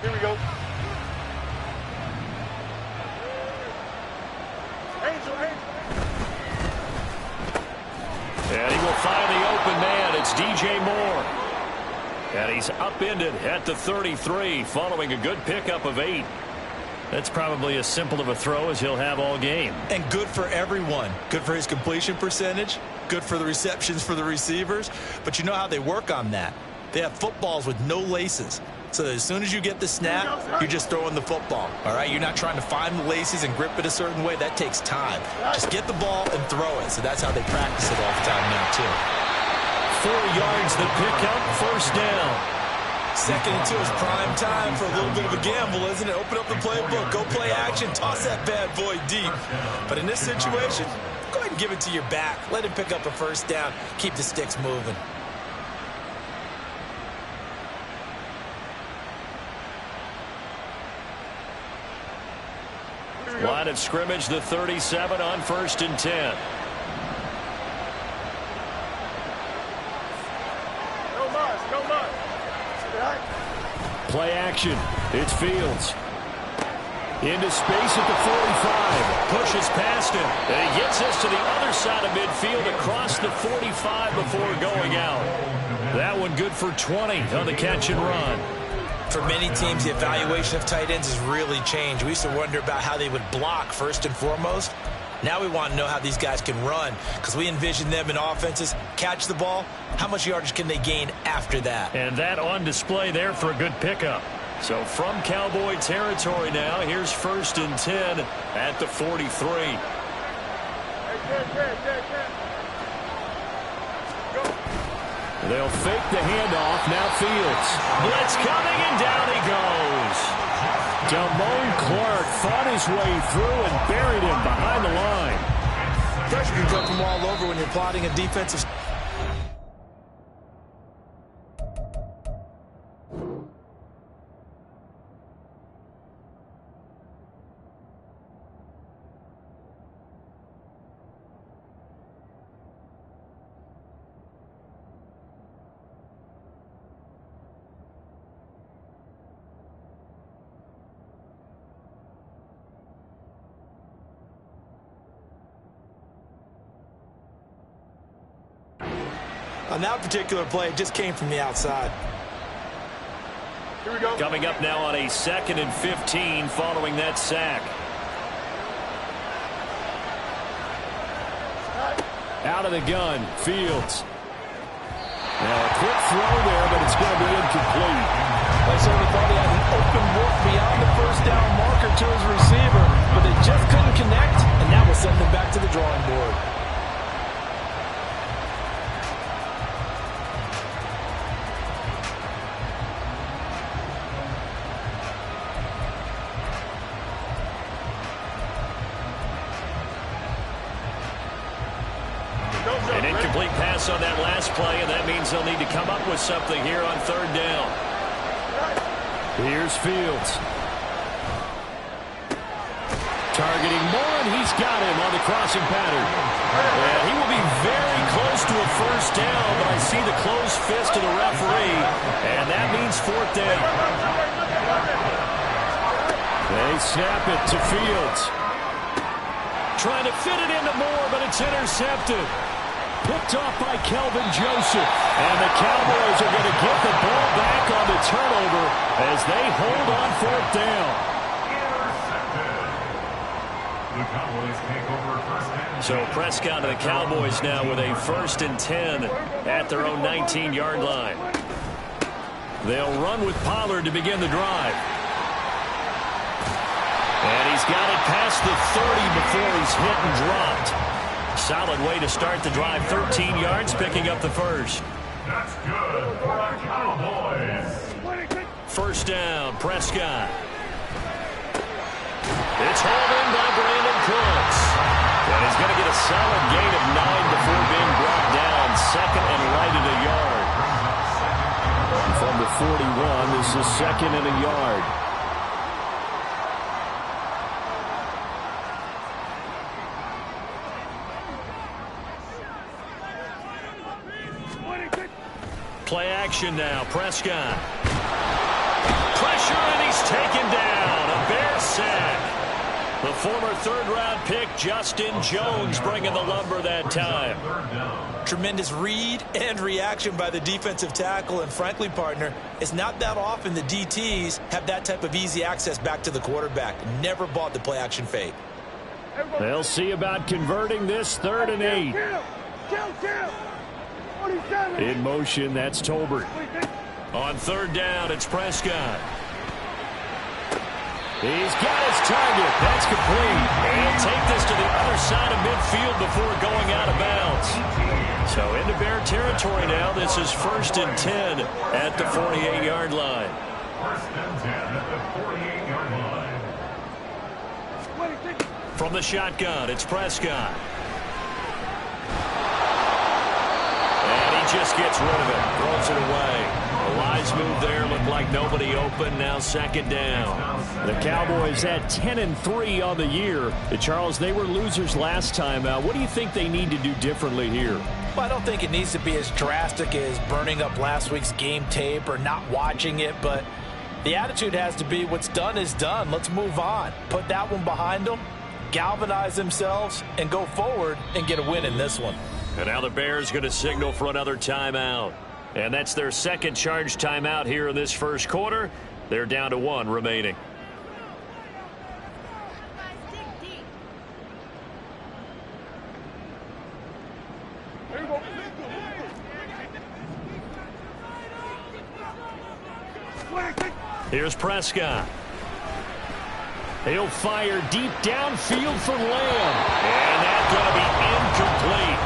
Here we go. And he will find the open man. It's DJ Moore. And he's upended at the 33 following a good pickup of 8. That's probably as simple of a throw as he'll have all game. And good for everyone. Good for his completion percentage. Good for the receptions for the receivers. But you know how they work on that. They have footballs with no laces. So that as soon as you get the snap, you're just throwing the football. All right? You're not trying to find the laces and grip it a certain way. That takes time. Just get the ball and throw it. So that's how they practice it all the time now, too. 4 yards the pickup, first down. 2nd and 2 is prime time for a little bit of a gamble, isn't it? Open up the playbook, go play action, toss that bad boy deep. But in this situation, go ahead and give it to your back. Let him pick up a first down. Keep the sticks moving. Line of scrimmage, the 37 on 1st and 10. Play action. It's Fields. Into space at the 45. Pushes past him. And he gets us to the other side of midfield across the 45 before going out. That one good for 20 on the catch and run. For many teams, the evaluation of tight ends has really changed. We used to wonder about how they would block first and foremost. Now we want to know how these guys can run, because we envision them in offenses catch the ball. How much yardage can they gain after that? And that on display there for a good pickup. So from Cowboy territory now, here's 1st and 10 at the 43. They'll fake the handoff. Now Fields. Blitz coming, and down he goes. Damone Clark fought his way through and buried him behind the line. Pressure can come from all over when you're plotting a defensive. On that particular play, it just came from the outside. Here we go. Coming up now on a 2nd and 15 following that sack. Out of the gun, Fields. Now a quick throw there, but it's going to be incomplete. I certainly thought he had an open look beyond the first down marker to his receiver, but they just couldn't connect, and that will send them back to the drawing board. An incomplete pass on that last play, and that means they'll need to come up with something here on 3rd down. Here's Fields. Targeting Moore, and he's got him on the crossing pattern. And he will be very close to a first down, but I see the closed fist of the referee, and that means 4th down. They snap it to Fields. Trying to fit it into Moore, but it's intercepted. Picked off by Kelvin Joseph. And the Cowboys are going to get the ball back on the turnover as they hold on 4th down. The Cowboys take over 1st and 10. So Prescott and the Cowboys now with a 1st and 10 at their own 19-yard line. They'll run with Pollard to begin the drive. And he's got it past the 30 before he's hit and dropped. Solid way to start the drive. 13 yards, picking up the first. That's good for the Cowboys. First down, Prescott. It's hauled in by Brandon Cooks. And he's going to get a solid gain of 9 before being brought down. 2nd and right at a yard. And from the 41, this is 2nd and a yard. Play action now. Prescott. Pressure, and he's taken down. A Bear sack. The former third-round pick, Justin Jones, bringing the lumber that time. Tremendous read and reaction by the defensive tackle. And frankly, partner, it's not that often the DTs have that type of easy access back to the quarterback. Never bought the play-action fade. They'll see about converting this 3rd and 8. In motion, that's Tolbert. On 3rd down, it's Prescott. He's got his target. That's complete. And he'll take this to the other side of midfield before going out of bounds. So into Bear territory now. This is 1st and 10 at the 48-yard line. 1st and 10 at the 48-yard line. From the shotgun, it's Prescott. And he just gets rid of it. Throws it away. A wise move there. Looked like nobody open. Now 2nd down. The Cowboys at 10-3 on the year. Charles, they were losers last time out. What do you think they need to do differently here? Well, I don't think it needs to be as drastic as burning up last week's game tape or not watching it, but the attitude has to be what's done is done. Let's move on. Put that one behind them, galvanize themselves, and go forward and get a win in this one. And now the Bears going to signal for another timeout. And that's their 2nd charge timeout here in this 1st quarter. They're down to 1 remaining. Here's Prescott. He'll fire deep downfield for Lamb. And that's going to be incomplete.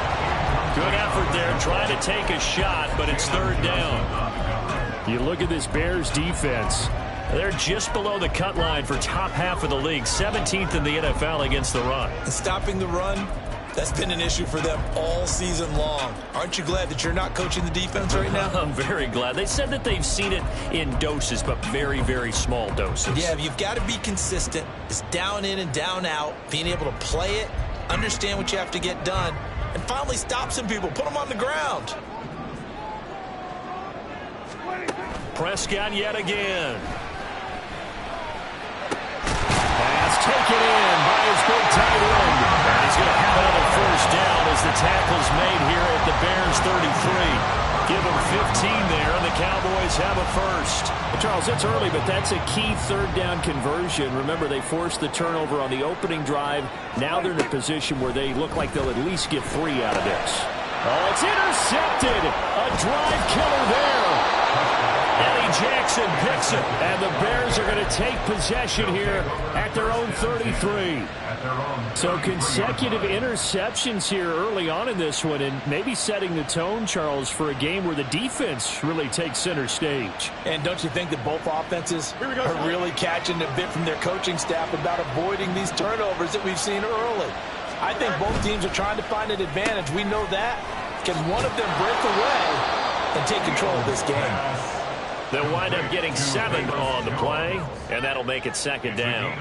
Good effort there trying to take a shot, but it's 3rd down. You look at this Bears defense. They're just below the cut line for top half of the league. 17th in the NFL against the run. And stopping the run, that's been an issue for them all season long. Aren't you glad that you're not coaching the defense right now? I'm very glad. They said that they've seen it in doses, but very, very small doses. Yeah, you've got to be consistent. It's down in and down out. Being able to play it, understand what you have to get done, and finally stop some people. Put them on the ground. Prescott yet again. Pass taken in by his big tight end. And he's going to have another 1st down as the tackle's made here at the Bears 33. Give them 15 there, and the Cowboys have a 1st. Charles, it's early, but that's a key 3rd down conversion. Remember, they forced the turnover on the opening drive. Now they're in a position where they look like they'll at least get 3 out of this. Oh, it's intercepted. A drive killer there. Eddie Jackson picks it. And the Bears are going to take possession here at their own 33. So consecutive interceptions here early on in this one, and maybe setting the tone, Charles, for a game where the defense really takes center stage. And don't you think that both offenses are really catching a bit from their coaching staff about avoiding these turnovers that we've seen early? I think both teams are trying to find an advantage. We know that. Can one of them break away and take control of this game? They'll wind up getting 7 on the play, and that'll make it 2nd down.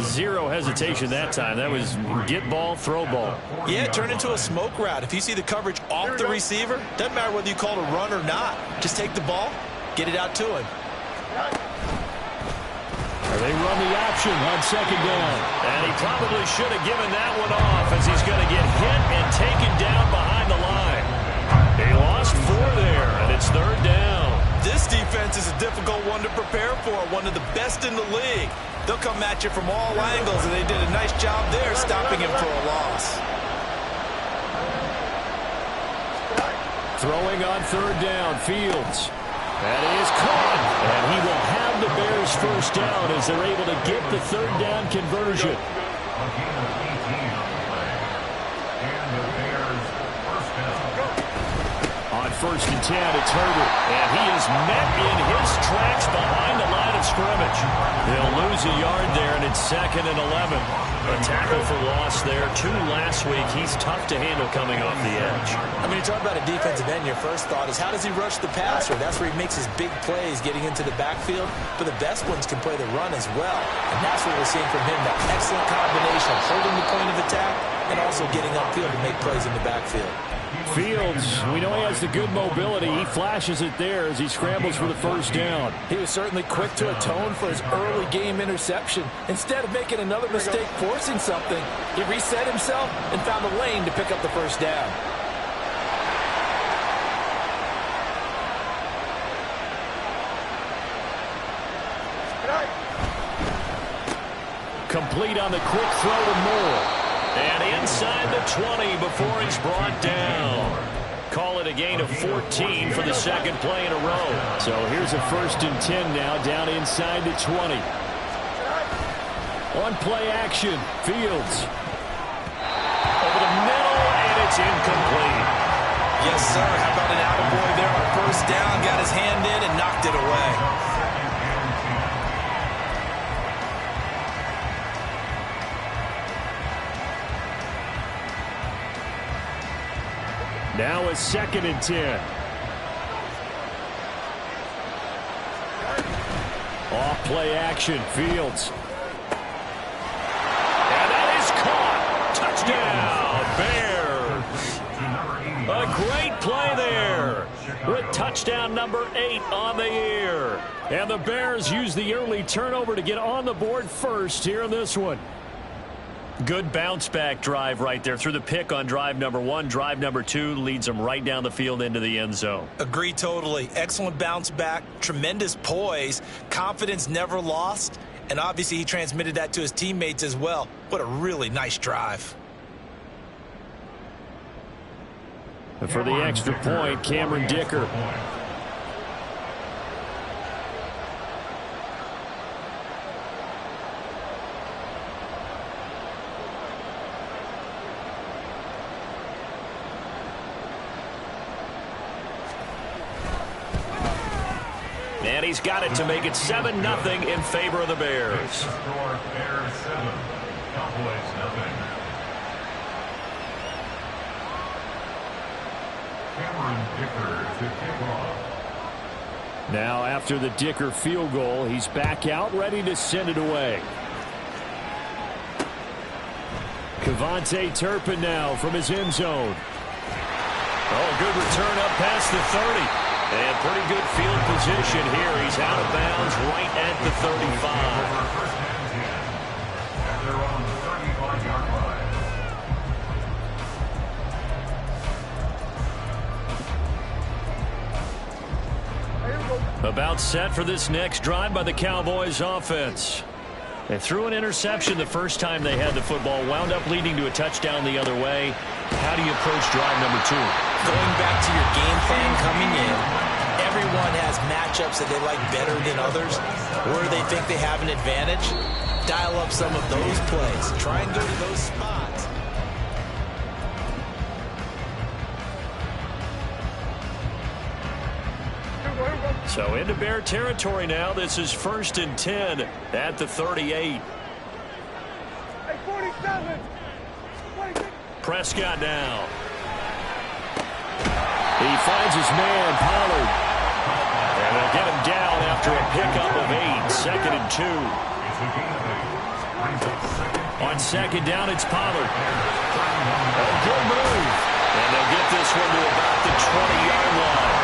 Zero hesitation that time. That was get ball, throw ball. Yeah, it turned into a smoke route. If you see the coverage off the receiver, doesn't matter whether you call it a run or not. Just take the ball, get it out to him. They run the option on 2nd down. And he probably should have given that one off as he's going to get hit and taken down behind the line. He lost 4 there, and it's 3rd down. This defense is a difficult one to prepare for, one of the best in the league. They'll come at you from all angles, and they did a nice job there stopping him for a loss. Throwing on 3rd down, Fields. That is caught, and he will have the Bears 1st down as they're able to get the 3rd down conversion. On 1st and 10, it's Herbert, and he is met in his tracks behind the line of scrimmage. They'll lose a yard there, and it's 2nd and 11. A tackle for loss there. 2 last week. He's tough to handle coming off the edge. I mean, you talk about a defensive end, your first thought is how does he rush the passer? That's where he makes his big plays getting into the backfield. But the best ones can play the run as well. And that's what we're seeing from him, that excellent combination of holding the point of attack and also getting upfield to make plays in the backfield. Fields, we know he has the good mobility. He flashes it there as he scrambles for the first down. He was certainly quick to atone for his early game interception. Instead of making another mistake forcing something, he reset himself and found the lane to pick up the first down. Complete on the quick throw to Moore. And inside the 20 before he's brought down. Call it a gain of 14 for the second play in a row. So here's a 1st and 10 now, down inside the 20. On play action, Fields. Over the middle, and it's incomplete. Yes, sir. How about an attaboy there on first down? Got his hand in and knocked it away. Now a 2nd and 10. Off play action, Fields. And that is caught. Touchdown, Bears. A great play there. With touchdown number 8 on the year. And the Bears use the early turnover to get on the board first here in this one. Good bounce-back drive right there. Through the pick on drive number 1. Drive number 2 leads them right down the field into the end zone. Agree totally. Excellent bounce back. Tremendous poise. Confidence never lost. And obviously he transmitted that to his teammates as well. What a really nice drive. And for the extra point, Cameron Dicker. And he's got it to make it 7-0 in favor of the Bears. Bears 7, Cowboys 0. Cameron Dicker to kick off. Now after the Dicker field goal, he's back out ready to send it away. Kevontae Turpin now from his end zone. Oh, good return up past the 30. And pretty good field position here. He's out of bounds right at the 35. First and 10. And they're on the 35-yard line. About set for this next drive by the Cowboys offense. They threw an interception the first time they had the football, wound up leading to a touchdown the other way. How do you approach drive number 2? Going back to your game plan coming in, everyone has matchups that they like better than others, where they think they have an advantage. Dial up some of those plays. Try and go to those spots. So into Bear territory now. This is 1st and 10 at the 38. Prescott now. He finds his man, Pollard. And they'll get him down after a pickup of 8. 2nd and 2. On 2nd down, it's Pollard. A good move. And they'll get this one to about the 20-yard line.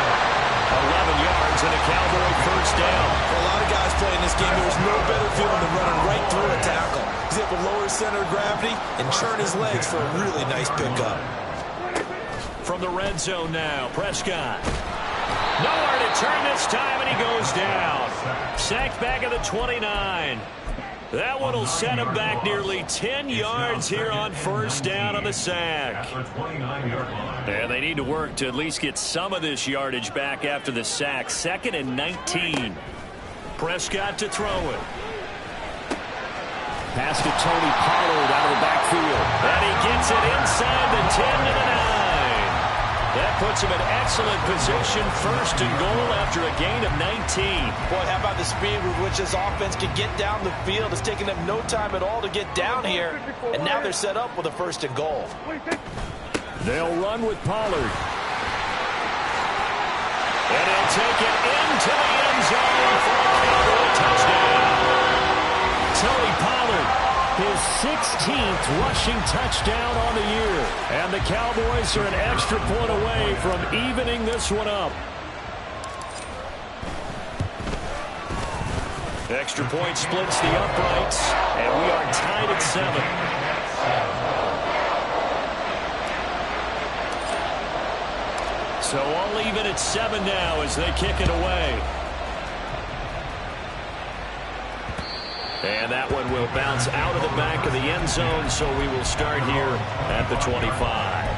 11 yards and a Cowboy first down. For a lot of guys playing this game, there's no better feeling than running right through a tackle. He's able to lower his center of gravity and churn his legs for a really nice pickup. From the red zone now, Prescott. Nowhere to turn this time, and he goes down. Sacked back at the 29. That one will set him back nearly 10 yards here on first down on the sack. And they need to work to at least get some of this yardage back after the sack. 2nd and 19. Prescott to throw it. Pass to Tony Pollard out of the backfield. And he gets it inside the 10 to the 9. That puts him in excellent position, 1st and goal after a gain of 19. Boy, how about the speed with which this offense can get down the field? It's taken them no time at all to get down here, and now they're set up with a 1st and goal. They'll run with Pollard. And he'll take it into the end zone for a touchdown. Tony Pollard, his 15th rushing touchdown on the year. And the Cowboys are an extra point away from evening this one up. Extra point splits the uprights, and we are tied at 7. So all even at 7 now as they kick it away. And that one will bounce out of the back of the end zone, so we will start here at the 25.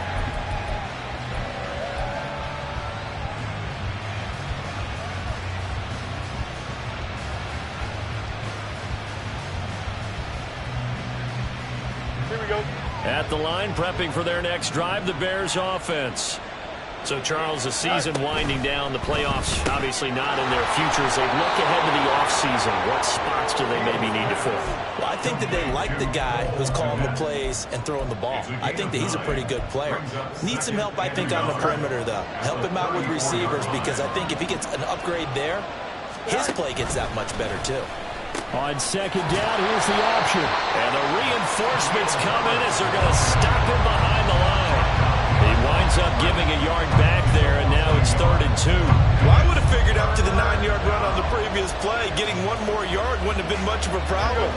Here we go. At the line, prepping for their next drive, the Bears offense. So, Charles, the season winding down, the playoffs obviously not in their future. As they look ahead to the offseason, what spots do they maybe need to fill? Well, I think that they like the guy who's calling the plays and throwing the ball. I think that he's a pretty good player. Needs some help, I think, on the perimeter, though. Help him out with receivers, because I think if he gets an upgrade there, his play gets that much better, too. On second down, here's the option. And the reinforcements come in as they're going to stop him behind the line. He winds up giving a yard back there, and now it's 3rd and 2. Well, I would have figured after the 9-yard run on the previous play, getting one more yard wouldn't have been much of a problem.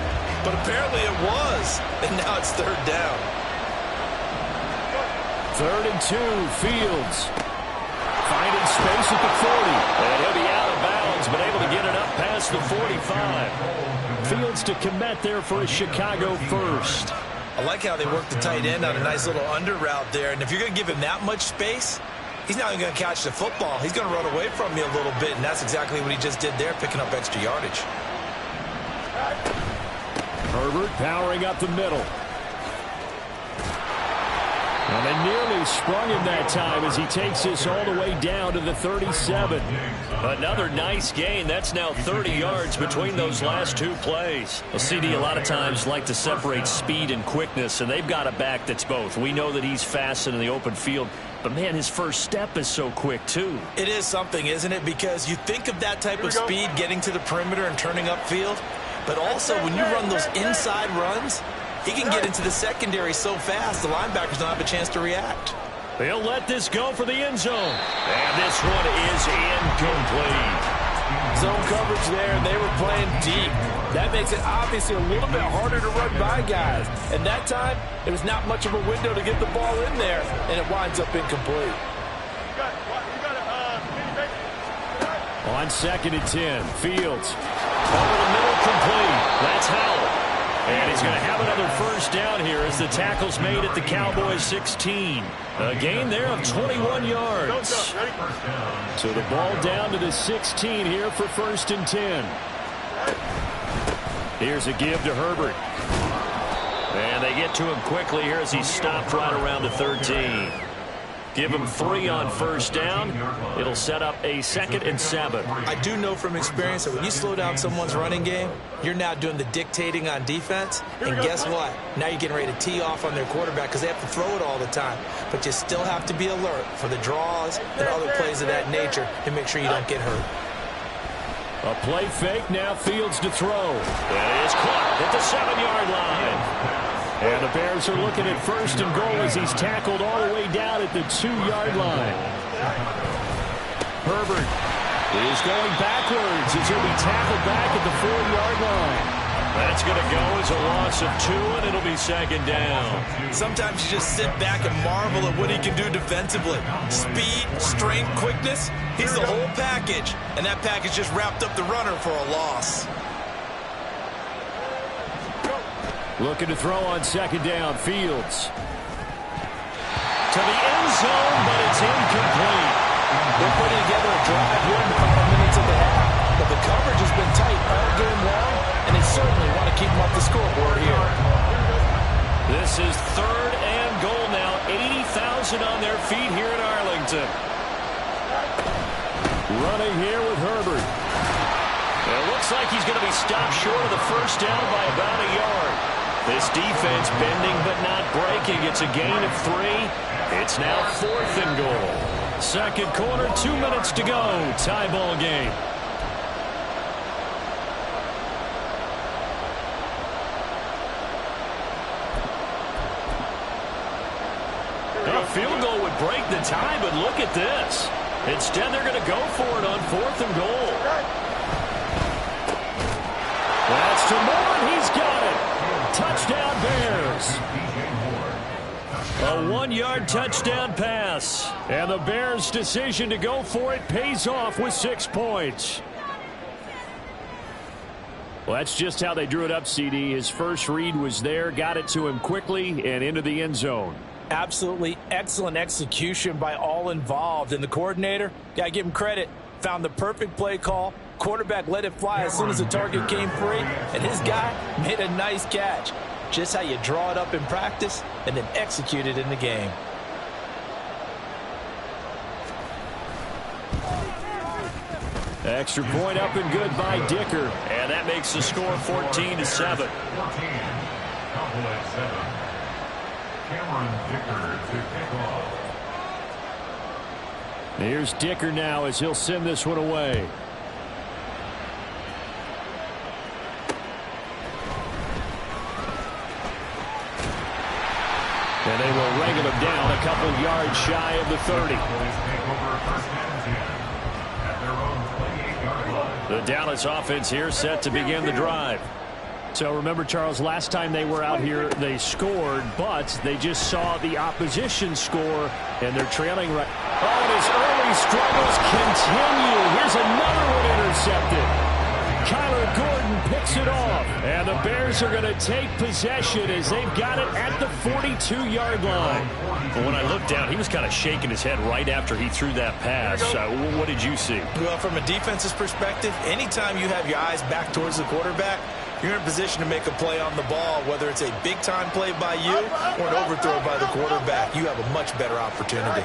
But apparently it was, and now it's 3rd down. 3rd and 2, Fields. Finding space at the 40. And he'll be out of bounds, but able to get it up past the 45. Fields to commit there for a Chicago first. I like how they work the tight end on a nice little under route there. And if you're going to give him that much space, he's not even going to catch the football. He's going to run away from you a little bit, and that's exactly what he just did there, picking up extra yardage. Herbert powering up the middle. And they nearly sprung him that time as he takes this all the way down to the 37. Another nice gain. That's now 30 yards between those last two plays. Well, CD a lot of times like to separate speed and quickness, and they've got a back that's both. We know that he's fast in the open field, but, man, his first step is so quick, too. It is something, isn't it? Because you think of that type of speed getting to the perimeter and turning upfield, but also when you run those inside runs, he can get into the secondary so fast, the linebackers don't have a chance to react. They'll let this go for the end zone. And this one is incomplete. Zone coverage there, and they were playing deep. That makes it obviously a little bit harder to run by guys. And that time, there was not much of a window to get the ball in there, and it winds up incomplete. On 2nd and 10, Fields. Over the middle, complete. That's Howell. And he's going to have another first down here as the tackle's made at the Cowboys 16. A gain there of 21 yards. So the ball down to the 16 here for 1st and 10. Here's a give to Herbert. And they get to him quickly here as he's stopped right around the 13. Give him 3 on first down. It'll set up a 2nd and 7. I do know from experience that when you slow down someone's running game, you're now doing the dictating on defense. And guess what? Now you're getting ready to tee off on their quarterback because they have to throw it all the time. But you still have to be alert for the draws and other plays of that nature to make sure you don't get hurt. A play fake, now Fields to throw. That is caught at the 7-yard line. And the Bears are looking at 1st and goal as he's tackled all the way down at the 2-yard line. Herbert is going backwards as he'll be tackled back at the 4-yard line. That's going to go as a loss of 2, and it'll be 2nd down. Sometimes you just sit back and marvel at what he can do defensively. Speed, strength, quickness, he's the whole package. And that package just wrapped up the runner for a loss. Looking to throw on 2nd down, Fields. To the end zone, but it's incomplete. They're putting together a drive here in the final minutes of the half. But the coverage has been tight all game long, and they certainly want to keep them off the scoreboard here. This is 3rd and goal now. 80,000 on their feet here in Arlington. Running here with Herbert. It looks like he's going to be stopped short of the first down by about a yard. This defense bending but not breaking. It's a gain of 3. It's now 4th and goal. 2nd quarter, 2 minutes to go. Tie ball game. break the tie, but look at this. Instead, they're going to go for it on 4th and goal. That's to Moore, and he's got it. Touchdown, Bears. A 1-yard touchdown pass. And the Bears' decision to go for it pays off with 6 points. Well, that's just how they drew it up, CD. His first read was there, got it to him quickly, and into the end zone. Absolutely excellent execution by all involved. And the coordinator, got to give him credit, found the perfect play call. Quarterback let it fly as soon as the target came free, and his guy made a nice catch. Just how you draw it up in practice and then execute it in the game. Extra point up and good by Dicker. And that makes the score 14-7. 14. Cowboys 7. Cameron Dicker to kick off. Here's Dicker now as he'll send this one away. And they will wrangle him down a couple yards shy of the 30. The Dallas offense here set to begin the drive. So remember, Charles, last time they were out here, they scored, but they just saw the opposition score, and they're trailing right. Oh, and his early struggles continue. Here's another one intercepted. Kyler Gordon picks it off, and the Bears are going to take possession as they've got it at the 42-yard line. But when I looked down, he was kind of shaking his head right after he threw that pass. What did you see? Well, from a defense's perspective, anytime you have your eyes back towards the quarterback, you're in a position to make a play on the ball, whether it's a big-time play by you or an overthrow by the quarterback. You have a much better opportunity.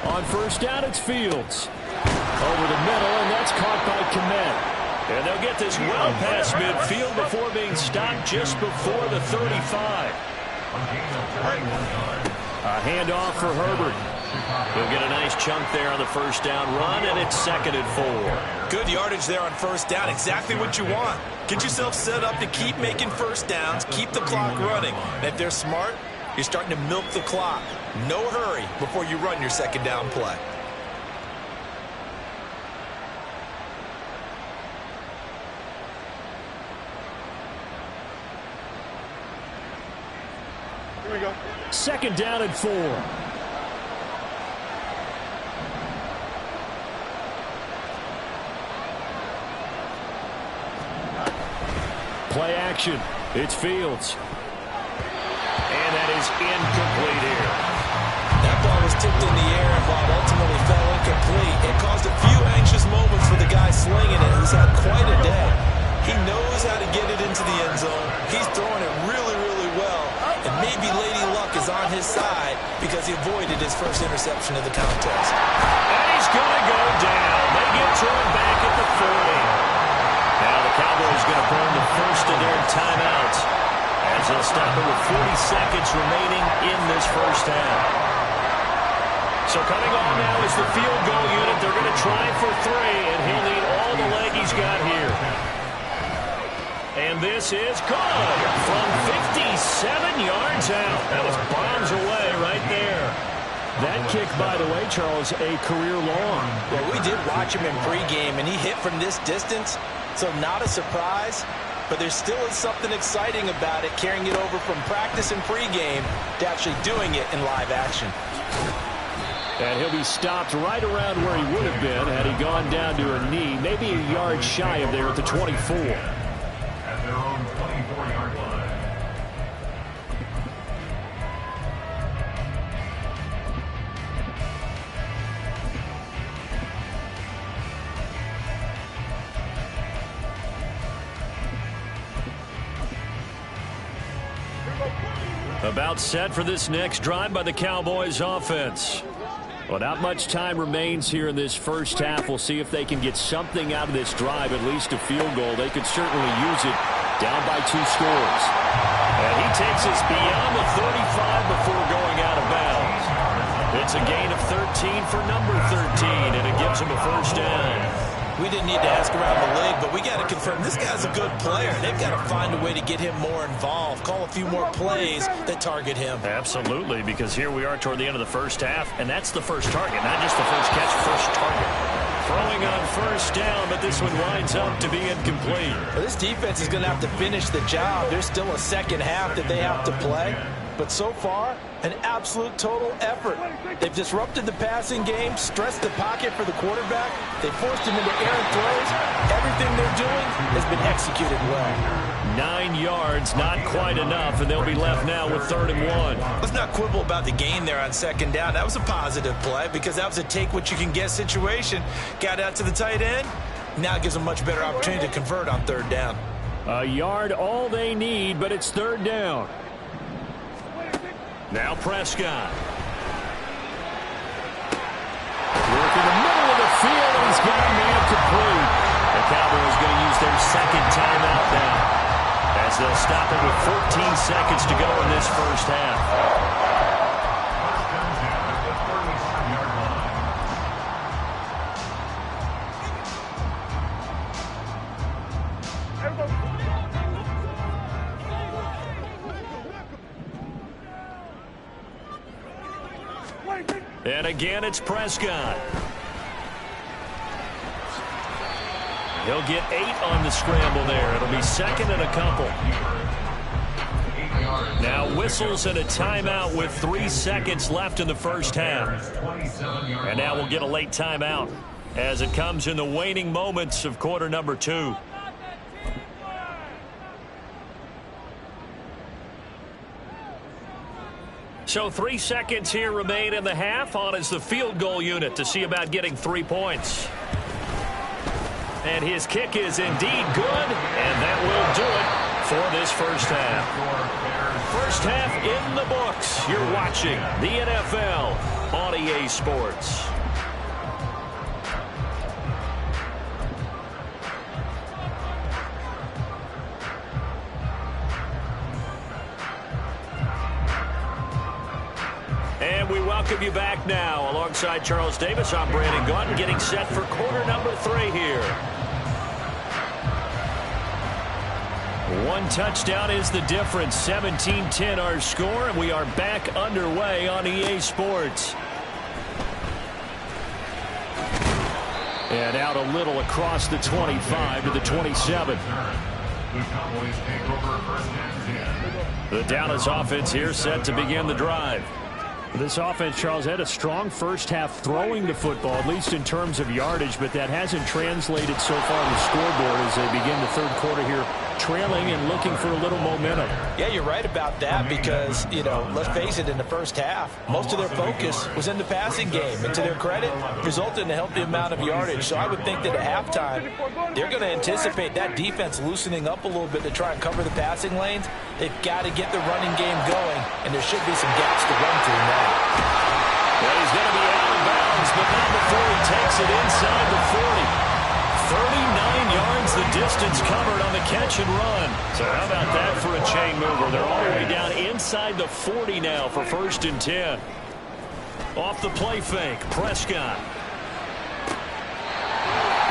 On first down, it's Fields. Over the middle, and that's caught by Kmet. And they'll get this well past midfield before being stopped just before the 35. A handoff for Herbert. He'll get a nice chunk there on the first down run, and it's 2nd and 4. Good yardage there on first down. Exactly what you want. Get yourself set up to keep making first downs, keep the clock running. And if they're smart, you're starting to milk the clock. No hurry before you run your second down play. Here we go. 2nd down and 4. Play action. It's Fields. And that is incomplete here. That ball was tipped in the air, and while it ultimately fell incomplete, it caused a few anxious moments for the guy slinging it, who's had quite a day. He knows how to get it into the end zone. He's throwing it really, really well. And maybe Lady Luck is on his side because he avoided his first interception of the contest. And he's going to go down. They get to him back at the 40. Now the Cowboys going to burn the first of their timeouts as they'll stop it with 40 seconds remaining in this first half. So coming on now is the field goal unit. They're going to try for 3, and he'll need all the leg he's got here. And this is good from 57 yards out. That was bombs away right there. That kick, by the way, Charles, a career long. Well, we did watch him in pregame, and he hit from this distance, so not a surprise. But there still is something exciting about it, carrying it over from practice and pregame to actually doing it in live action. And he'll be stopped right around where he would have been had he gone down to a knee, maybe a yard shy of there at the 24. At their own 24-yard line. About set for this next drive by the Cowboys offense. Well, not much time remains here in this first half. We'll see if they can get something out of this drive, at least a field goal. They could certainly use it down by 2 scores. And he takes us beyond the 35 before going out of bounds. It's a gain of 13 for number 13, and it gives him a first down. We didn't need to ask around the league, but we got to confirm this guy's a good player. They've got to find a way to get him more involved, call a few more plays that target him. Absolutely, because here we are toward the end of the first half, and that's the first target, not just the first catch, first target. Throwing on first down, but this one winds up to be incomplete. Well, this defense is going to have to finish the job. There's still a second half that they have to play. But so far, an absolute total effort. They've disrupted the passing game, stressed the pocket for the quarterback. They forced him into errant throws. Everything they're doing has been executed well. 9 yards, not quite enough, and they'll be left now with 3rd and 1. Let's not quibble about the gain there on second down. That was a positive play because that was a take-what-you-can-get situation. Got out to the tight end. Now it gives them a much better opportunity to convert on 3rd down. A yard all they need, but it's 3rd down. Now Prescott. Work in the middle of the field, and he's got a man complete. The Cowboys going to use their second timeout now, as they'll stop it with 14 seconds to go in this first half. And again, it's Prescott. He'll get 8 on the scramble there. It'll be 2nd and a couple. Now whistles and a timeout with 3 seconds left in the first half. And now we'll get a late timeout as it comes in the waning moments of quarter number 2. So 3 seconds here remain in the half. On is the field goal unit to see about getting 3 points. And his kick is indeed good, and that will do it for this first half. First half in the books. You're watching the NFL on EA Sports. And we welcome you back now. Alongside Charles Davis, I'm Brandon Gaudin, getting set for quarter number 3 here. 1 touchdown is the difference. 17-10 our score, and we are back underway on EA Sports. And out a little across the 25 to the 27. The Dallas offense here set to begin the drive. This offense, Charles, had a strong first half throwing the football, at least in terms of yardage, but that hasn't translated so far on the scoreboard as they begin the third quarter here, trailing and looking for a little momentum. Yeah, you're right about that because, you know, let's face it, in the first half, most of their focus was in the passing game. And to their credit, resulted in a healthy amount of yardage. So I would think that at halftime, they're going to anticipate that defense loosening up a little bit to try and cover the passing lanes. They've got to get the running game going, and there should be some gaps to run through now. Well, he's going to be out of bounds, but not before he takes it inside the 40. 39 yards the distance covered on the catch and run. So how about that for a chain mover? They're all the way down inside the 40 now for 1st and 10. Off the play fake, Prescott.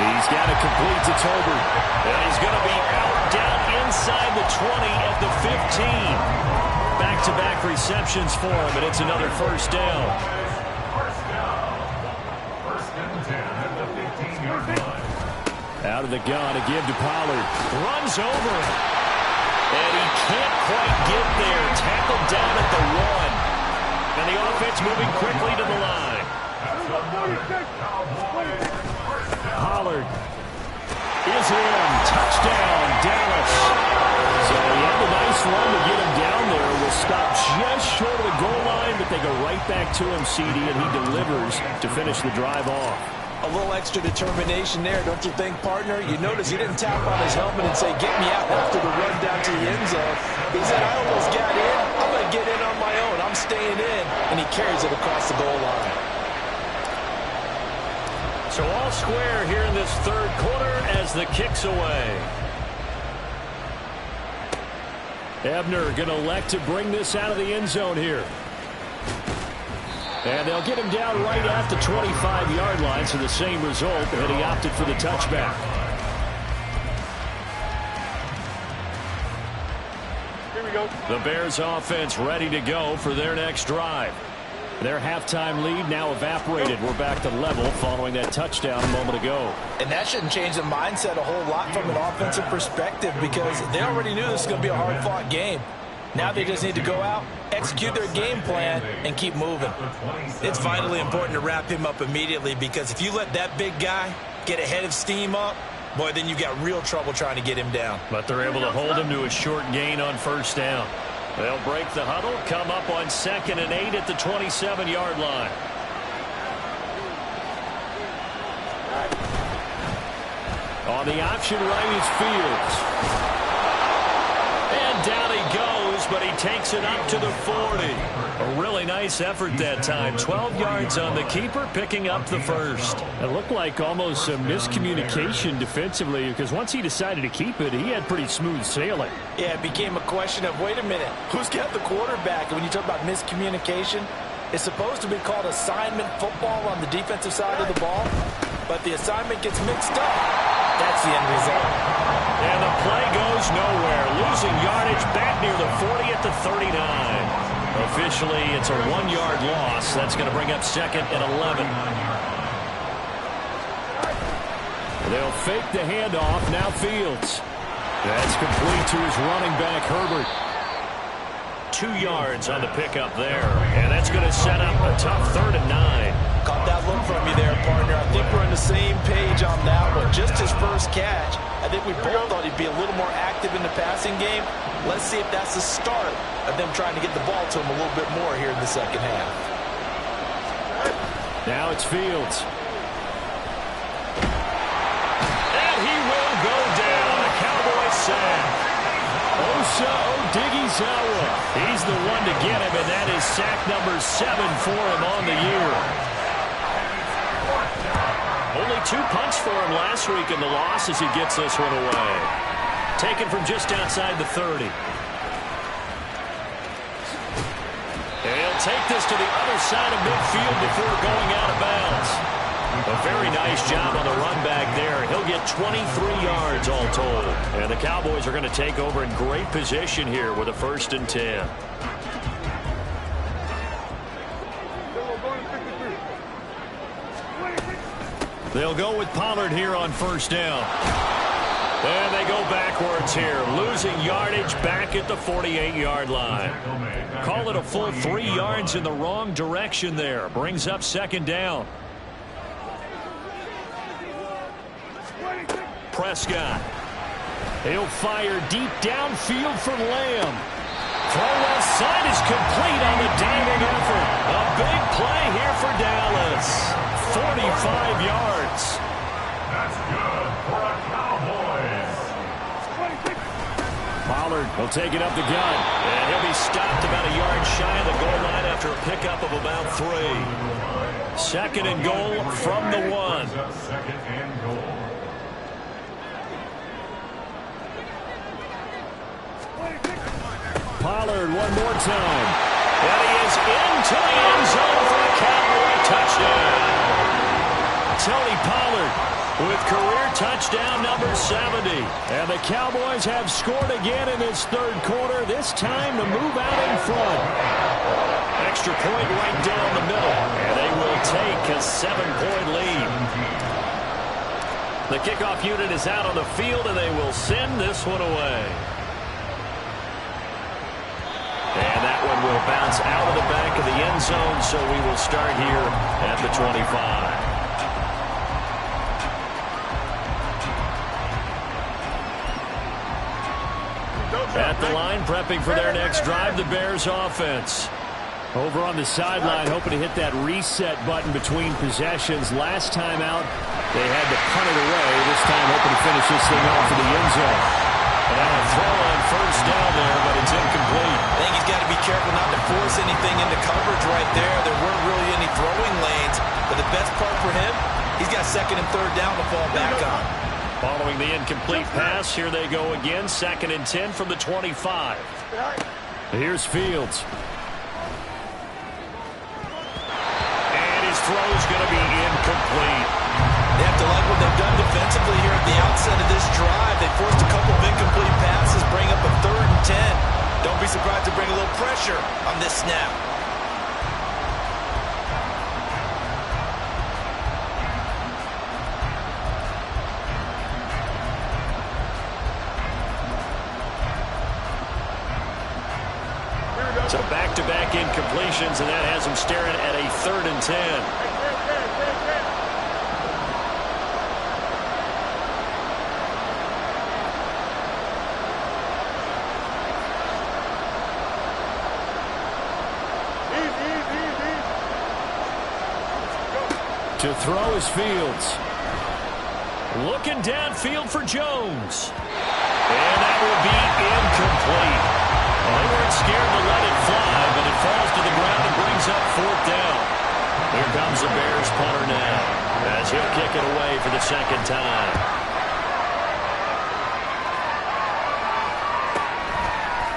He's got it complete to Tolbert. And he's going to be out down inside the 20 at the 15. Back-to-back receptions for him, and it's another first down. Out of the gun to give to Pollard. Runs over him. And he can't quite get there. Tackled down at the 1. And the offense moving quickly to the line. Pollard is in. Touchdown, Dallas. So he had a nice run to get him down there. Was stopped just short of the goal line, but they go right back to him, CD, and he delivers to finish the drive off. A little extra determination there, don't you think, partner? You notice he didn't tap on his helmet and say, get me out after the run down to the end zone. He said, I almost got in. I'm going to get in on my own. I'm staying in. And he carries it across the goal line. So all square here in this third quarter as the kick's away. Ebner going to elect to bring this out of the end zone here. And they'll get him down right at the 25-yard line, so the same result, and he opted for the touchback. Here we go. The Bears offense ready to go for their next drive. Their halftime lead now evaporated. We're back to level following that touchdown a moment ago. And that shouldn't change the mindset a whole lot from an offensive perspective because they already knew this was going to be a hard-fought game. Now they just need to go out, execute their game plan, and keep moving. It's vitally important to wrap him up immediately because if you let that big guy get a head of steam up, boy, then you've got real trouble trying to get him down. But they're able to hold him to a short gain on first down. They'll break the huddle, come up on 2nd and 8 at the 27-yard line. On the option right is Fields. And down he goes, but he takes it up to the 40. A really nice effort that time. 12 yards on the keeper, picking up the first. It looked like almost some miscommunication defensively because once he decided to keep it, he had pretty smooth sailing. Yeah, it became a question of, wait a minute, who's got the quarterback? And when you talk about miscommunication, it's supposed to be called assignment football on the defensive side of the ball, but the assignment gets mixed up. That's the end result. And the play goes nowhere. Losing yardage back near the 40 at the 39. Officially, it's a 1-yard loss. That's going to bring up 2nd and 11. They'll fake the handoff. Now Fields. That's complete to his running back, Herbert. 2 yards on the pickup there. And that's going to set up a tough 3rd and 9. Caught that look from you there, partner. I think we're on the same page on that one. Just his first catch. I think we both thought he'd be a little more active in the passing game. Let's see if that's the start of them trying to get the ball to him a little bit more here in the second half. Now it's Fields. And he will go down. A Cowboy sack. Osa Odighizuwa. He's the one to get him, and that is sack number 7 for him on the year. Only 2 punts for him last week in the loss as he gets this one away. Taken from just outside the 30. And he'll take this to the other side of midfield before going out of bounds. A very nice job on the run back there. He'll get 23 yards all told. And the Cowboys are going to take over in great position here with a 1st and 10. They'll go with Pollard here on 1st down. And they go backwards here, losing yardage back at the 48-yard line. Call it a full 3 yards in the wrong direction there. Brings up 2nd down. Prescott. He'll fire deep downfield for Lamb. Throw left side is complete on the diving effort. A big play here for Dallas. 45 yards. That's good for a Cowboys. Pollard will take it up the gut. And he'll be stopped about a yard shy of the goal line after a pickup of about 3. 2nd and goal from the 1. 2nd and goal. Pollard one more time. And he is into the end zone for a Cowboy touchdown. Tony Pollard with career touchdown number 70. And the Cowboys have scored again in this 3rd quarter, this time to move out in front. Extra point right down the middle. And they will take a 7-point lead. The kickoff unit is out on the field, and they will send this one away. And that one will bounce out of the back of the end zone, so we will start here at the 25. At the line, prepping for their next drive, the Bears offense. Over on the sideline, hoping to hit that reset button between possessions. Last time out, they had to punt it away. This time, hoping to finish this thing off in the end zone. And a throw on 1st down there, but it's incomplete. I think he's got to be careful not to force anything into coverage right there. There weren't really any throwing lanes, but the best part for him, he's got 2nd and 3rd down to fall back on. Following the incomplete pass, here they go again. 2nd and 10 from the 25. Here's Fields. And his throw's going to be incomplete. They have to like what they've done defensively here at the outset of this drive. They forced a couple of incomplete passes, bring up a 3rd and 10. Don't pressure on this snap. So back-to-back incompletions, and that has him staring at a 3rd and 10. To throw is Fields. Looking downfield for Jones. And that will be incomplete. Well, they weren't scared to let it fly, but it falls to the ground and brings up 4th down. Here comes the Bears punter now, as he'll kick it away for the 2nd time.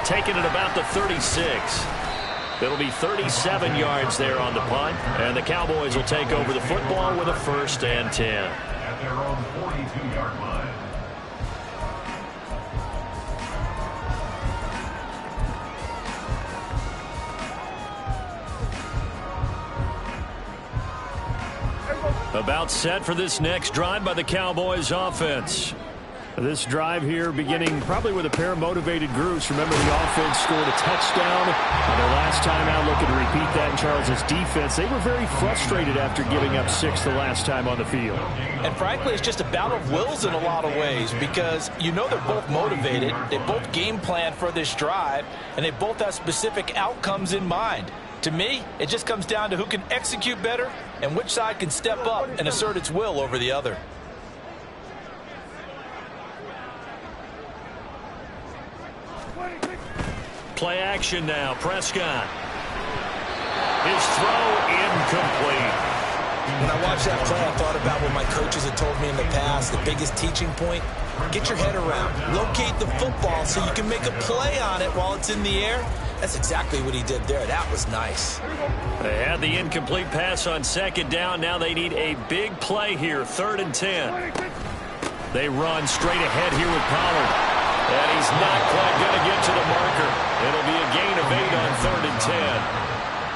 Taking it about the 36. It'll be 37 yards there on the punt, and the Cowboys will take over the football with a 1st and 10. At their own 42-yard line. About set for this next drive by the Cowboys offense. This drive here beginning probably with a pair of motivated groups. Remember, the offense scored a touchdown on their last time out. Looking to repeat that in Charles's defense. They were very frustrated after giving up 6 the last time on the field. And frankly, it's just a battle of wills in a lot of ways, because you know they're both motivated. They both game plan for this drive, and they both have specific outcomes in mind. To me, it just comes down to who can execute better and which side can step up and assert its will over the other. Play action now. Prescott. His throw incomplete. When I watched that play, I thought about what my coaches had told me in the past. The biggest teaching point, get your head around. Locate the football so you can make a play on it while it's in the air. That's exactly what he did there. That was nice. They had the incomplete pass on 2nd down. Now they need a big play here. 3rd and 10. They run straight ahead here with Pollard. And he's not quite going to get to the marker. It'll be a gain of 8 on 3rd and 10.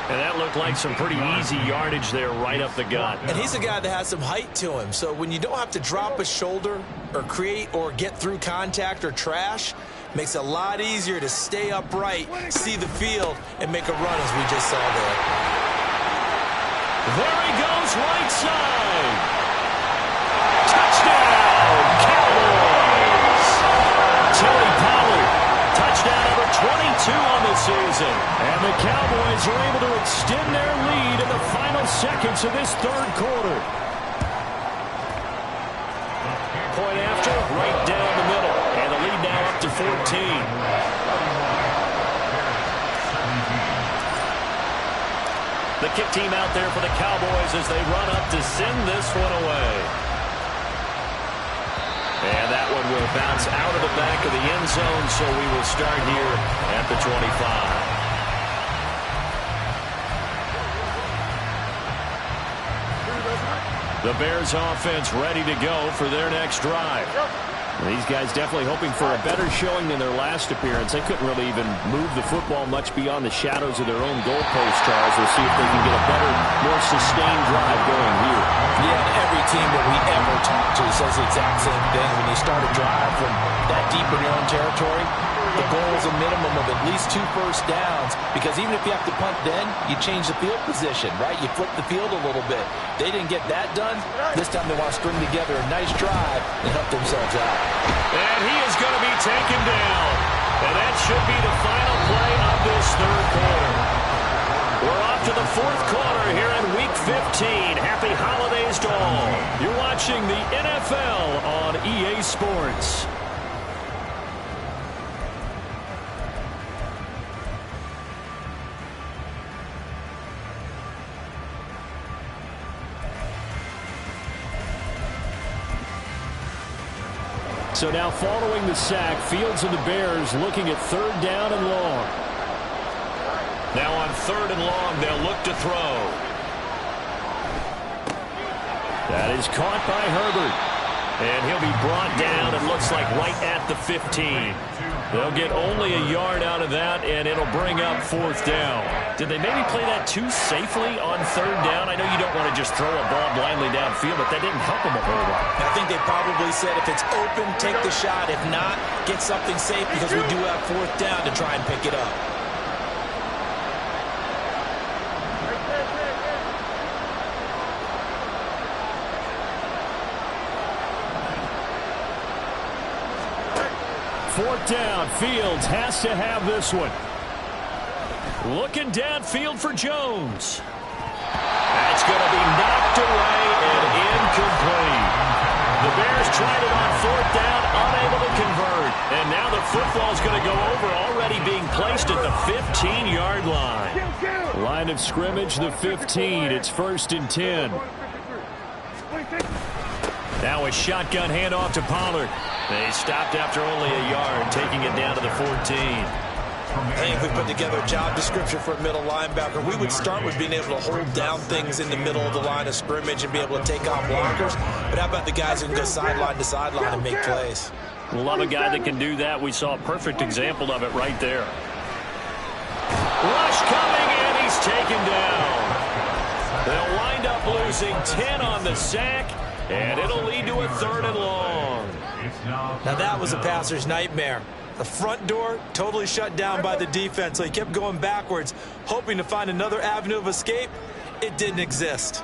And that looked like some pretty easy yardage there right up the gut. And he's a guy that has some height to him. So when you don't have to drop a shoulder or create or get through contact or trash, makes it a lot easier to stay upright, see the field, and make a run as we just saw there. There he goes, right side. Touchdown, Cowboys. Tony Pollard, touchdown number 22 on the season. And the Cowboys are able to extend their lead in the final seconds of this 3rd quarter. Point after, right down the middle. And the lead now up to 14. The kick team out there for the Cowboys as they run up to send this one away. And that one will bounce out of the back of the end zone, so we will start here at the 25. The Bears offense ready to go for their next drive. These guys definitely hoping for a better showing than their last appearance. They couldn't really even move the football much beyond the shadows of their own goalpost, Charles. We'll see if they can get a better, more sustained drive going here. Yeah, every team that we ever talk to says the exact same thing. When you start a drive from that deep in your own territory, the goal is a minimum of at least 2 first downs, because even if you have to punt then, you change the field position, right? You flip the field a little bit. They didn't get that done. This time they want to string together a nice drive and help themselves out. And he is going to be taken down. And that should be the final play of this 3rd quarter. We're off to the 4th quarter here in Week 15. Happy holidays to all. You're watching the NFL on EA Sports. So now following the sack, Fields and the Bears looking at 3rd down and long. Now on 3rd and long, they'll look to throw. That is caught by Herbert. And he'll be brought down, it looks like, right at the 15. They'll get only a yard out of that, and it'll bring up 4th down. Did they maybe play that too safely on 3rd down? I know you don't want to just throw a ball blindly downfield, but that didn't help them a whole lot. I think they probably said if it's open, take the shot. If not, get something safe because we do have 4th down to try and pick it up. Fourth down, Fields has to have this one. Looking downfield for Jones. That's going to be knocked away and incomplete. The Bears tried it on 4th down, unable to convert. And now the football's going to go over, already being placed at the 15-yard line. Line of scrimmage, the 15. It's 1st and 10. Now a shotgun handoff to Pollard. They stopped after only a yard, taking it down to the 14. I think if we put together a job description for a middle linebacker, we would start with being able to hold down things in the middle of the line of scrimmage and be able to take off blockers. But how about the guys who can go sideline to sideline and make plays? Love a guy that can do that. We saw a perfect example of it right there. Rush coming, and he's taken down. They'll wind up losing 10 on the sack, and it'll lead to a 3rd and long. Now that was a passer's nightmare. The front door totally shut down by the defense, so he kept going backwards, hoping to find another avenue of escape. It didn't exist.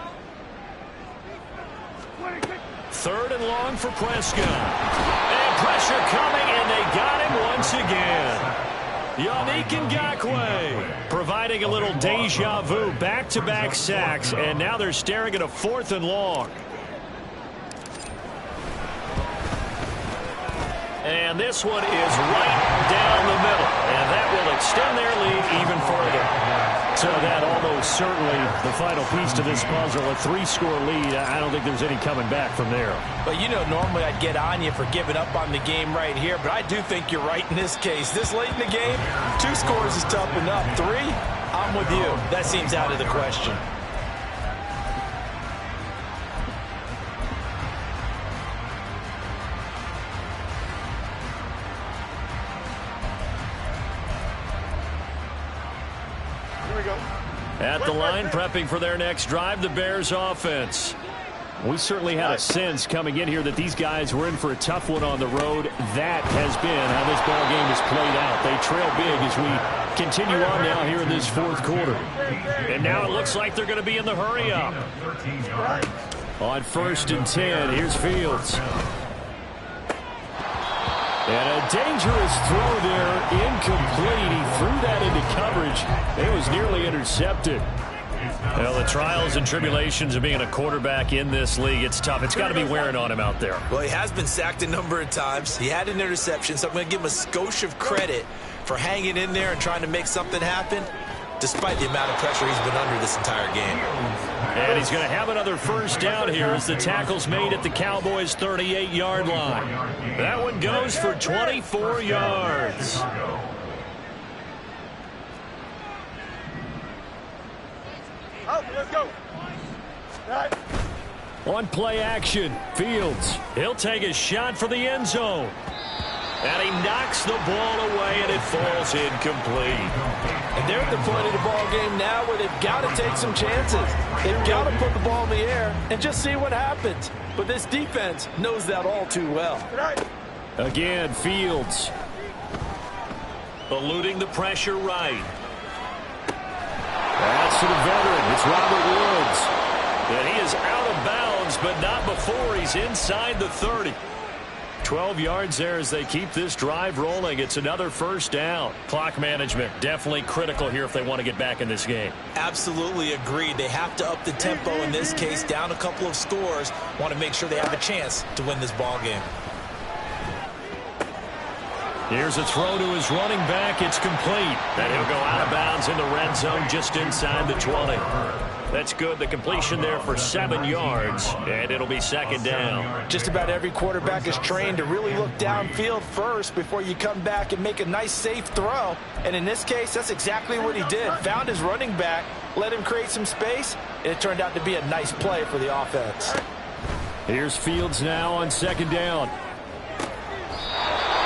3rd and long for Prescott. And pressure coming, and they got him once again. Yannick Ngakoue providing a little deja vu, back-to-back sacks, and now they're staring at a 4th and long. And this one is right down the middle, and that will extend their lead even further. So that almost certainly the final piece to this puzzle, a 3-score lead. I don't think there's any coming back from there. But you know, normally I'd get on you for giving up on the game right here, but I do think you're right in this case. This late in the game, 2 scores is tough enough. 3, I'm with you. That seems out of the question. At the line, prepping for their next drive, the Bears offense. We certainly had a sense coming in here that these guys were in for a tough one on the road. That has been how this ball game has played out. They trail big as we continue on now here in this 4th quarter. And now it looks like they're going to be in the hurry-up. On 1st and 10, here's Fields. And a dangerous throw there, incomplete. He threw that into coverage. It was nearly intercepted. Well, the trials and tribulations of being a quarterback in this league, it's tough. It's got to be wearing on him out there. Well, he has been sacked a number of times. He had an interception, so I'm going to give him a skosh of credit for hanging in there and trying to make something happen, despite the amount of pressure he's been under this entire game. And he's going to have another 1st down here as the tackle's made at the Cowboys' 38-yard line. That one goes for 24 yards. Let's go. On play action, Fields. He'll take a shot for the end zone. And he knocks the ball away, and it falls incomplete. And they're at the point of the ball game now where they've got to take some chances. They've got to put the ball in the air and just see what happens. But this defense knows that all too well. Again, Fields. Eluding the pressure right. That's to the veteran. It's Robert Woods. And he is out of bounds, but not before he's inside the 30. 12 yards there as they keep this drive rolling. It's another 1st down. Clock management definitely critical here if they want to get back in this game. Absolutely agreed. They have to up the tempo in this case, down a couple of scores. Want to make sure they have a chance to win this ball game. Here's a throw to his running back. It's complete. And he'll go out of bounds in the red zone just inside the 20. That's good. The completion there for 7 yards, and it'll be 2nd down. Just about every quarterback is trained to really look downfield first before you come back and make a nice, safe throw. And in this case, that's exactly what he did. Found his running back, let him create some space, and it turned out to be a nice play for the offense. Here's Fields now on second down.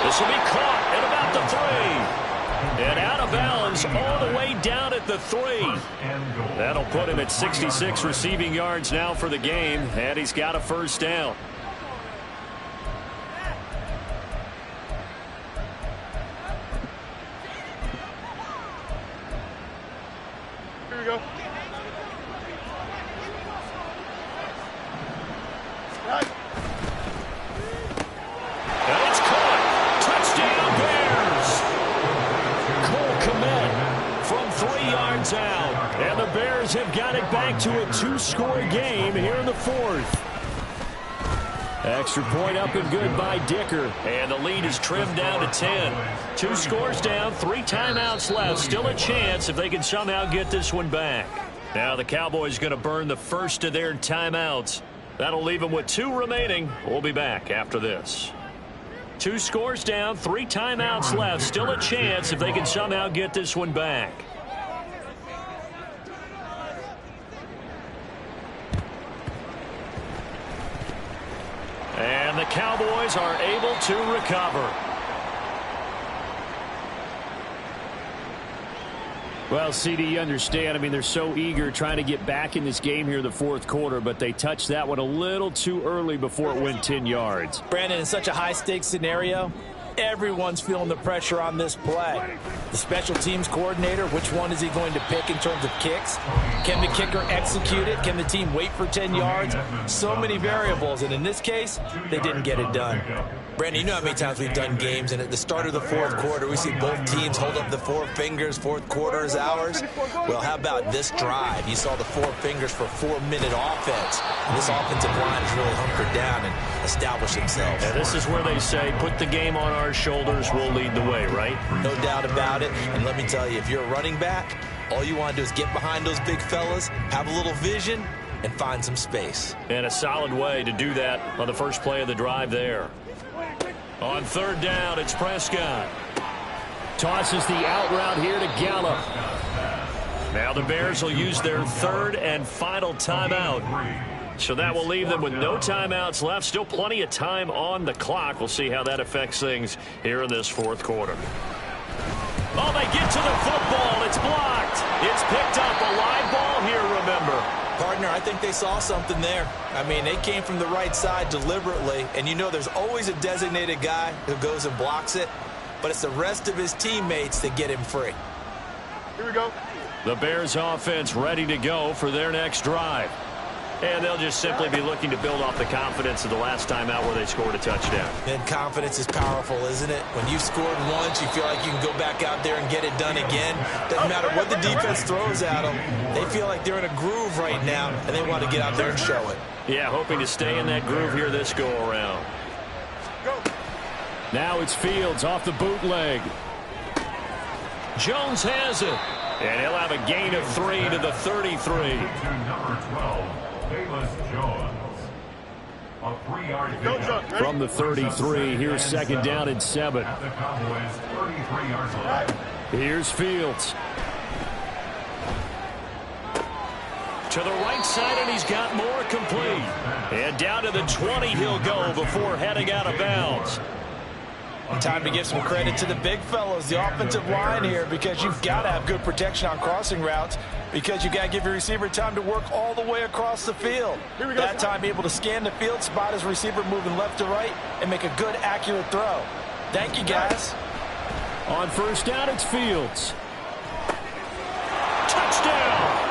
This will be caught at about the 3. And out of bounds all the way down at the 3. That'll put him at 66 receiving yards now for the game, and he's got a first down. Here we go. Right. And it's caught. Touchdown Bears. Cole Kmet from 3 yards out. And the Bears have got it back to a 2-score game here in the 4th. Extra point up and good by Dicker. And the lead is trimmed down to 10. 2 scores down, 3 timeouts left. Still a chance if they can somehow get this one back. Now the Cowboys going to burn the first of their timeouts. That'll leave them with 2 remaining. We'll be back after this. 2 scores down, 3 timeouts left. Still a chance if they can somehow get this one back. And the Cowboys are able to recover. Well, CD, you understand. I mean, they're so eager trying to get back in this game here in the 4th quarter, but they touched that one a little too early before it went 10 yards. Brandon, in such a high-stakes scenario, everyone's feeling the pressure on this play. The special teams coordinator, which one is he going to pick in terms of kicks? Can the kicker execute it? Can the team wait for 10 yards? So many variables, and in this case, they didn't get it done. Brandon, you know how many times we've done games, and at the start of the 4th quarter, we see both teams hold up the 4 fingers, 4th quarter is ours. Well, how about this drive? You saw the 4 fingers for 4-minute offense. And this offensive line is really hunkered down and established themselves. And this is where they say, put the game on our shoulders, we'll lead the way, right? No doubt about it. And let me tell you, if you're a running back, all you want to do is get behind those big fellas, have a little vision, and find some space. And a solid way to do that on the first play of the drive there. On 3rd down, it's Prescott. Tosses the out route here to Gallup. Now the Bears will use their 3rd and final timeout. So that will leave them with no timeouts left. Still plenty of time on the clock. We'll see how that affects things here in this 4th quarter. Oh, they get to the football. It's blocked. It's picked up. A live ball here, remember. Partner, I think they saw something there. I mean, they came from the right side deliberately, and you know there's always a designated guy who goes and blocks it, but it's the rest of his teammates that get him free. Here we go. The Bears offense ready to go for their next drive. And they'll just simply be looking to build off the confidence of the last time out where they scored a touchdown. And confidence is powerful, isn't it? When you've scored once, you feel like you can go back out there and get it done again. Doesn't matter what the defense throws at them. They feel like they're in a groove right now, and they want to get out there and show it. Yeah, hoping to stay in that groove here this go-around. Go. Now it's Fields off the bootleg. Jones has it. And he'll have a gain of 3 to the 33. Number 12. From the 33, here's 2nd down and 7. Here's Fields. To the right side, and he's got more complete. And down to the 20 he'll go before heading out of bounds. Time to give some credit to the big fellows, the offensive line here, because you've got to have good protection on crossing routes, because you got to give your receiver time to work all the way across the field. That time able to scan the field, spot his receiver moving left to right, and make a good, accurate throw. Thank you, guys. On 1st down, it's Fields. Touchdown!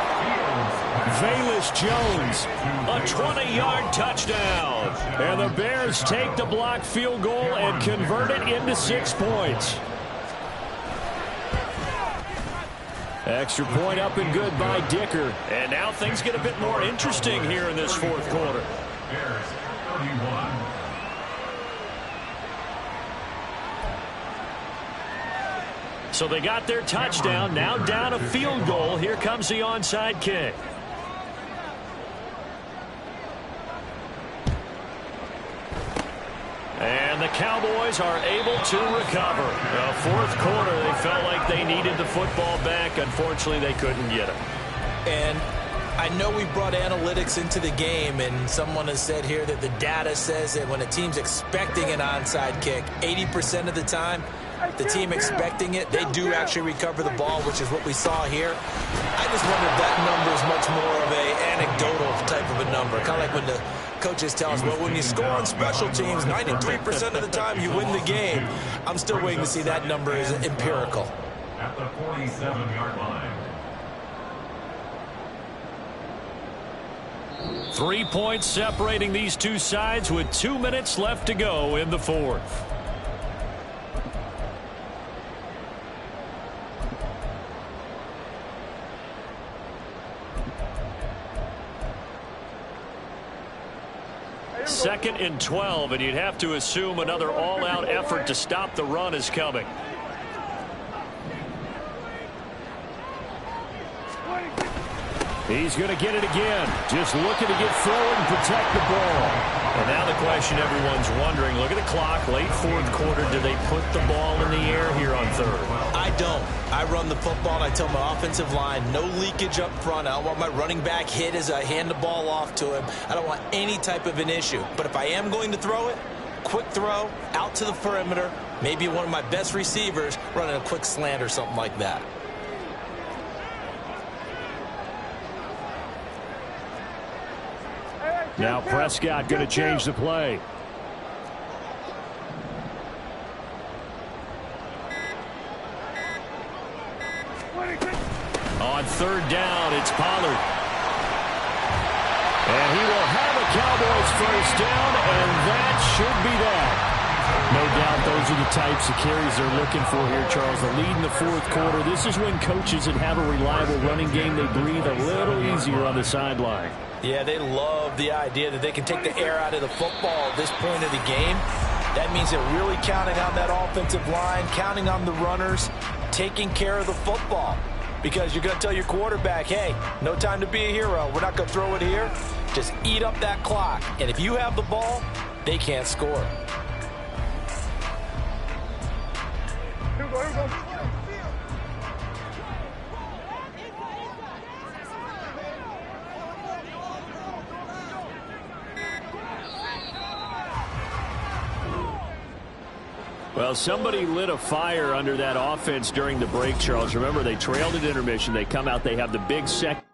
Velus Jones. A 20-yard touchdown. And the Bears take the blocked field goal and convert it into 6 points. Extra point up and good by Dicker. And now things get a bit more interesting here in this 4th quarter. Bears 31. So they got their touchdown. Now down a field goal. Here comes the onside kick. And the Cowboys are able to recover. The 4th quarter, they felt like they needed the football back. Unfortunately, they couldn't get it. And I know we brought analytics into the game, and someone has said here that the data says that when a team's expecting an onside kick, 80% of the time, the team expecting it, they do actually recover the ball, which is what we saw here. I just wonder if that number is much more of a anecdotal type of a number, kind of like when the coaches tell us, well, when you score on special teams, 93% of the time you win the game. I'm still waiting to see that number is empirical. At the 47-yard line. 3 points separating these two sides with 2 minutes left to go in the fourth. Second and 12, and you'd have to assume another all-out effort to stop the run is coming. He's going to get it again. Just looking to get forward and protect the ball. And now the question everyone's wondering, look at the clock, late fourth quarter, do they put the ball in the air here on third? I don't. I run the football, and I tell my offensive line, no leakage up front. I don't want my running back hit as I hand the ball off to him. I don't want any type of an issue. But if I am going to throw it, quick throw, out to the perimeter, maybe one of my best receivers running a quick slant or something like that. Now Prescott going to change the play. On third down, it's Pollard. And he will have a Cowboys first down, and that should be that. No doubt those are the types of carries they're looking for here, Charles. The lead in the fourth quarter. This is when coaches that have a reliable running game, they breathe a little easier on the sideline. Yeah, they love the idea that they can take the air out of the football at this point of the game. That means they're really counting on that offensive line, counting on the runners, taking care of the football. Because you're going to tell your quarterback, hey, no time to be a hero. We're not going to throw it here. Just eat up that clock. And if you have the ball, they can't score. Here we go, here we go. Well, somebody lit a fire under that offense during the break, Charles. Remember, they trailed at intermission. They come out, they have the big second.